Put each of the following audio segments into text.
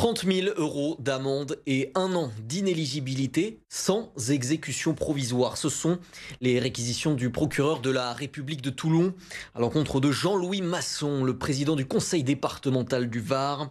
30 000 € d'amende et 1 an d'inéligibilité sans exécution provisoire. Ce sont les réquisitions du procureur de la République de Toulon à l'encontre de Jean-Louis Masson, le président du conseil départemental du Var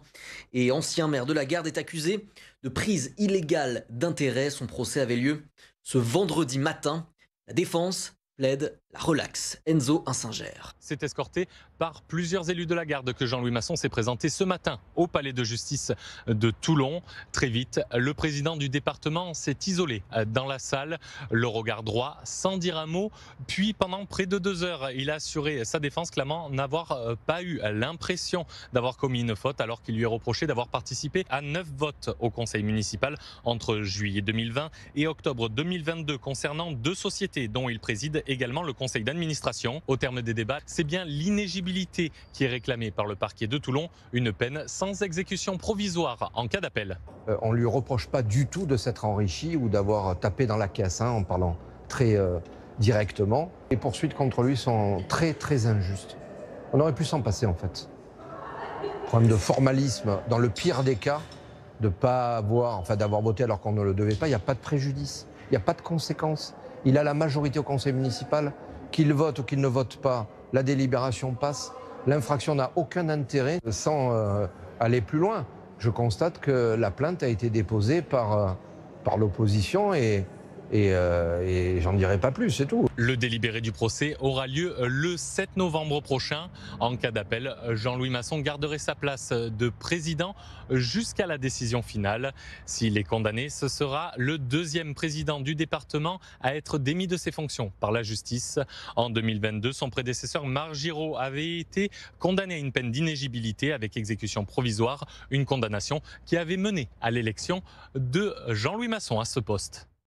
et ancien maire de la Garde, est accusé de prise illégale d'intérêt. Son procès avait lieu ce vendredi matin. La défense plaide la relaxe. Enzo Insinger. C'est escorté par plusieurs élus de la Garde que Jean-Louis Masson s'est présenté ce matin au palais de justice de Toulon. Très vite, le président du département s'est isolé dans la salle, le regard droit, sans dire un mot. Puis pendant près de 2 heures, il a assuré sa défense, clamant n'avoir pas eu l'impression d'avoir commis une faute, alors qu'il lui est reproché d'avoir participé à 9 votes au conseil municipal entre juillet 2020 et octobre 2022 concernant 2 sociétés dont il préside également le conseil d'administration. Au terme des débats, c'est bien l'inéligibilité qui est réclamée par le parquet de Toulon, une peine sans exécution provisoire en cas d'appel. On ne lui reproche pas du tout de s'être enrichi ou d'avoir tapé dans la caisse, en parlant très directement. Les poursuites contre lui sont très injustes. On aurait pu s'en passer en fait. Problème de formalisme, dans le pire des cas, de pas avoir, d'avoir voté alors qu'on ne le devait pas, il n'y a pas de préjudice, il n'y a pas de conséquences. Il a la majorité au conseil municipal, qu'il vote ou qu'il ne vote pas, la délibération passe. L'infraction n'a aucun intérêt. Sans aller plus loin, je constate que la plainte a été déposée par l'opposition et j'en dirai pas plus, c'est tout. Le délibéré du procès aura lieu le 7 novembre prochain. En cas d'appel, Jean-Louis Masson garderait sa place de président jusqu'à la décision finale. S'il est condamné, ce sera le 2e président du département à être démis de ses fonctions par la justice. En 2022, son prédécesseur Marc Giraud avait été condamné à une peine d'inéligibilité avec exécution provisoire, une condamnation qui avait mené à l'élection de Jean-Louis Masson à ce poste.